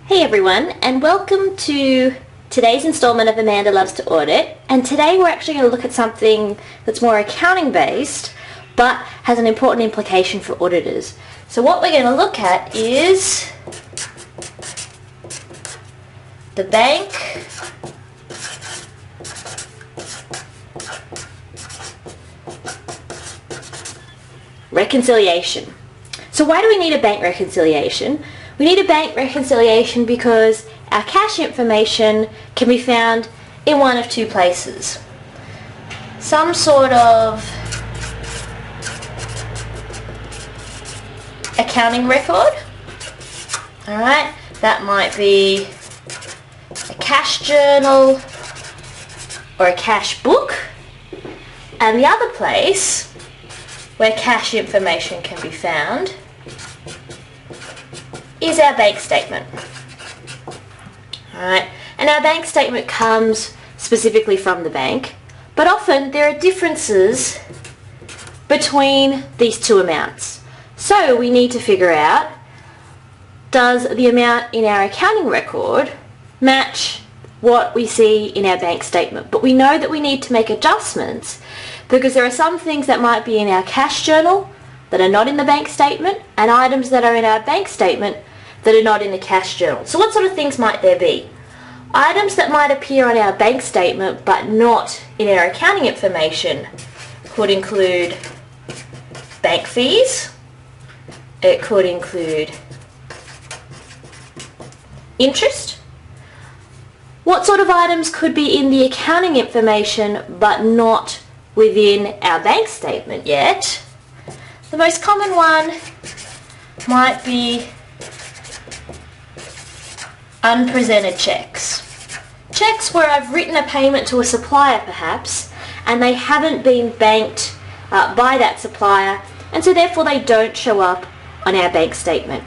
Hey everyone, and welcome to today's installment of Amanda Loves to Audit. And today we're actually going to look at something that's more accounting based but has an important implication for auditors. So what we're going to look at is the bank reconciliation. So why do we need a bank reconciliation? We need a bank reconciliation because our cash information can be found in one of two places. Some sort of accounting record, alright, that might be a cash journal or a cash book, and the other place where cash information can be found is our bank statement. Alright, and our bank statement comes specifically from the bank, but often there are differences between these two amounts. So we need to figure out, does the amount in our accounting record match what we see in our bank statement? But we know that we need to make adjustments because there are some things that might be in our cash journal that are not in the bank statement, and items that are in our bank statement that are not in the cash journal. So what sort of things might there be? Items that might appear on our bank statement but not in our accounting information could include bank fees, it could include interest. What sort of items could be in the accounting information but not within our bank statement yet? The most common one might be unpresented checks. Checks where I've written a payment to a supplier perhaps, and they haven't been banked by that supplier, and so therefore they don't show up on our bank statement.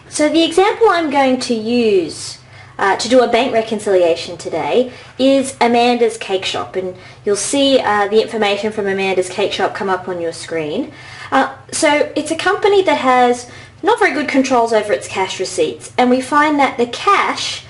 So the example I'm going to use to do a bank reconciliation today is Amanda's Cake Shop, and you'll see the information from Amanda's Cake Shop come up on your screen. So it's a company that has not very good controls over its cash receipts, and we find that the cash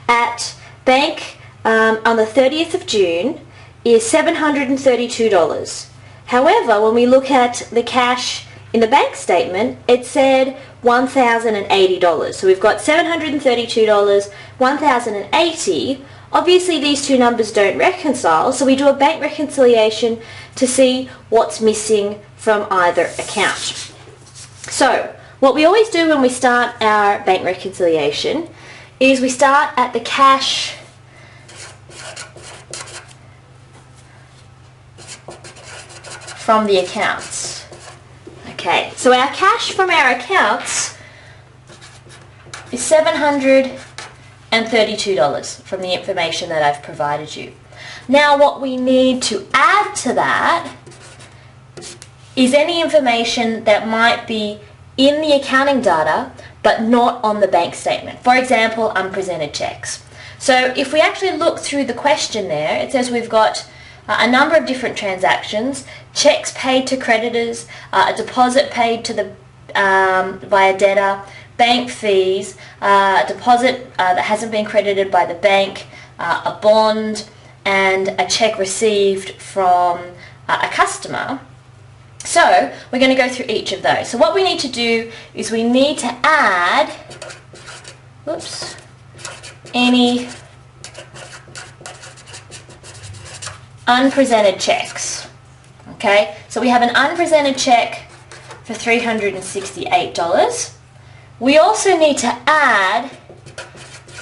at bank on the 30th of June is $732. However, when we look at the cash in the bank statement, it said $1,080. So we've got $732, $1,080. Obviously these two numbers don't reconcile, so we do a bank reconciliation to see what's missing from either account. So what we always do when we start our bank reconciliation is we start at the cash from the accounts. Okay, so our cash from our accounts is $732 from the information that I've provided you. Now what we need to add to that is any information that might be in the accounting data but not on the bank statement. For example, unpresented checks. So if we actually look through the question there, it says we've got a number of different transactions, checks paid to creditors, a deposit paid to the via debtor, bank fees, a deposit that hasn't been credited by the bank, a bond, and a check received from a customer. So we're going to go through each of those. So what we need to do is we need to add any unpresented checks. Okay, so we have an unpresented check for $368. We also need to add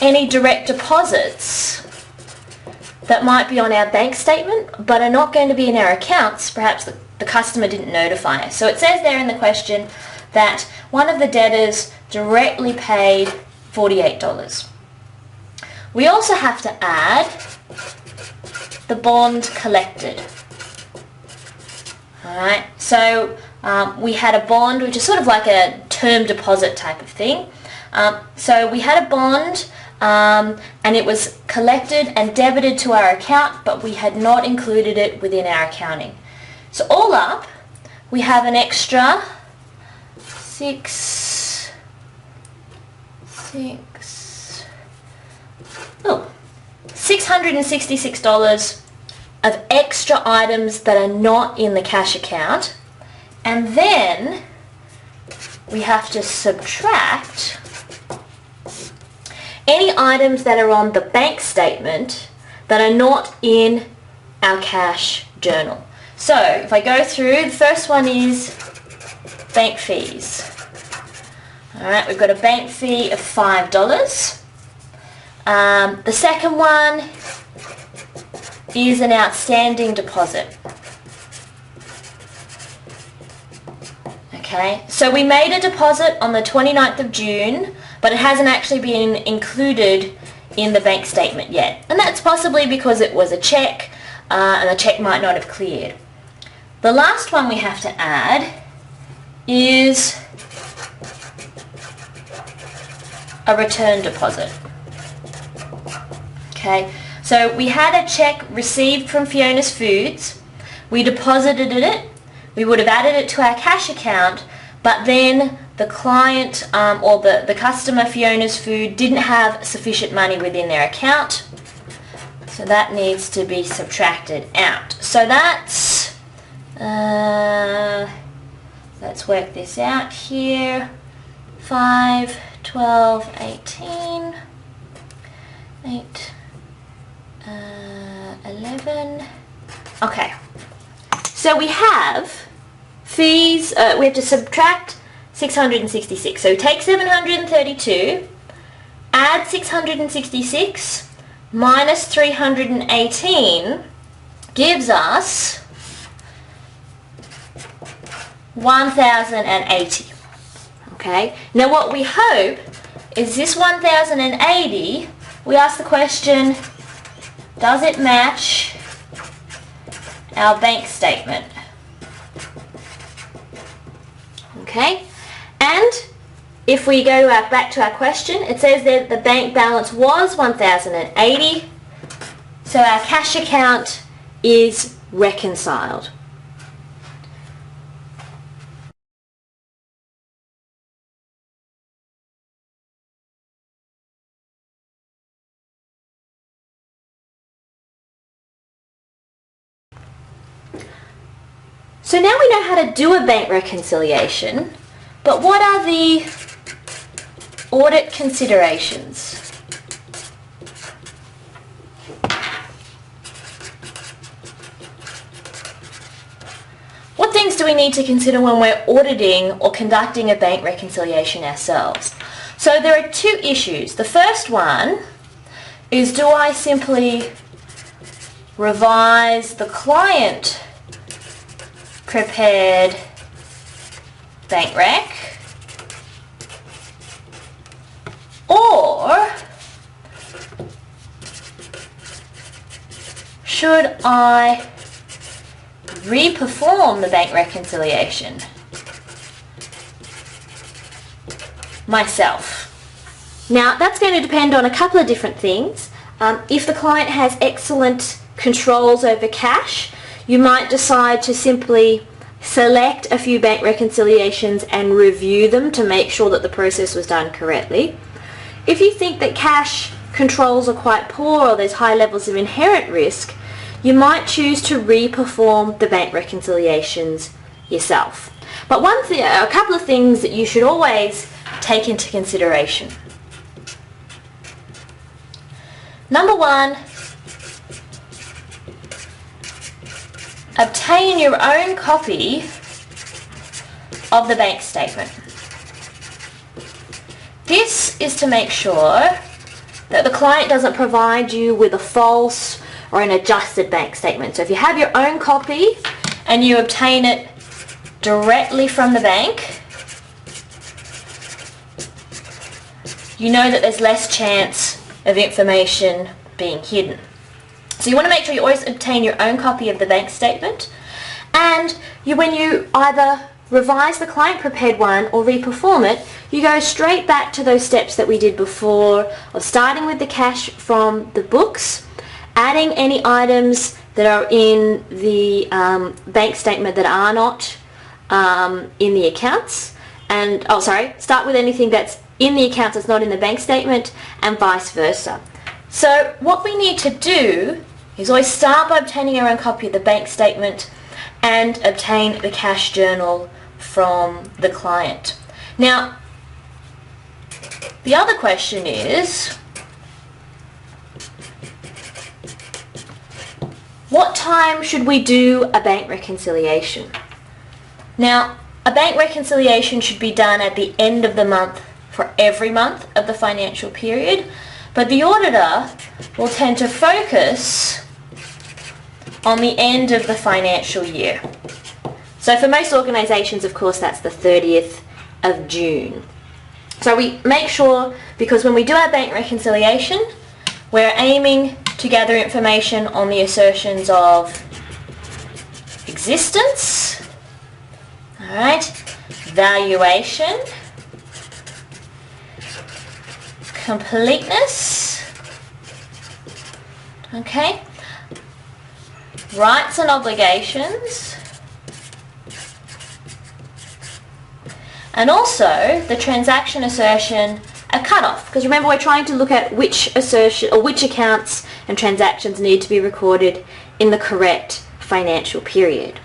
any direct deposits that might be on our bank statement but are not going to be in our accounts. Perhaps the customer didn't notify us. So it says there in the question that one of the debtors directly paid $48. We also have to add the bond collected. Alright, so we had a bond which is sort of like a term deposit type of thing. So we had a bond and it was collected and debited to our account, but we had not included it within our accounting. So all up, we have an extra $666 of extra items that are not in the cash account, and then we have to subtract any items that are on the bank statement that are not in our cash journal. So if I go through, the first one is bank fees. Alright, we've got a bank fee of $5. The second one is an outstanding deposit. Okay, so we made a deposit on the 29th of June, but it hasn't actually been included in the bank statement yet. And that's possibly because it was a check, and the check might not have cleared. The last one we have to add is a return deposit. Okay, so we had a check received from Fiona's Foods, we deposited it, we would have added it to our cash account, but then the client or the customer, Fiona's Food, didn't have sufficient money within their account, so that needs to be subtracted out. So that's, let's work this out here, 5, 12, 18, 8, 11. Okay, so we have fees, we have to subtract 666. So we take 732, add 666, minus 318 gives us 1,080. Okay, now what we hope is this 1,080, we ask the question, does it match our bank statement? Okay, and if we go back to our question, it says that the bank balance was 1,080, so our cash account is reconciled. So now we know how to do a bank reconciliation, but what are the audit considerations? What things do we need to consider when we're auditing or conducting a bank reconciliation ourselves? So there are two issues. The first one is, do I simply revise the client prepared bank rec, or should I re-perform the bank reconciliation myself? Now that's going to depend on a couple of different things. If the client has excellent controls over cash, you might decide to simply select a few bank reconciliations and review them to make sure that the process was done correctly. If you think that cash controls are quite poor or there's high levels of inherent risk, you might choose to re-perform the bank reconciliations yourself. But a couple of things that you should always take into consideration. Number one, obtain your own copy of the bank statement. This is to make sure that the client doesn't provide you with a false or an adjusted bank statement. So if you have your own copy and you obtain it directly from the bank, you know that there's less chance of information being hidden. So you want to make sure you always obtain your own copy of the bank statement, and when you either revise the client prepared one or re-perform it, you go straight back to those steps that we did before of starting with the cash from the books, adding any items that are in the bank statement that are not in the accounts, and start with anything that's in the accounts that's not in the bank statement, and vice versa. So what we need to do is always start by obtaining our own copy of the bank statement and obtain the cash journal from the client. Now, the other question is, what time should we do a bank reconciliation? Now, a bank reconciliation should be done at the end of the month for every month of the financial period, but the auditor will tend to focus on the end of the financial year. So for most organisations, of course, that's the 30th of June. So we make sure, because when we do our bank reconciliation, we're aiming to gather information on the assertions of existence, alright, valuation, completeness, okay, rights and obligations, and also the transaction assertion, a cut-off, because remember we're trying to look at which assertion or which accounts and transactions need to be recorded in the correct financial period.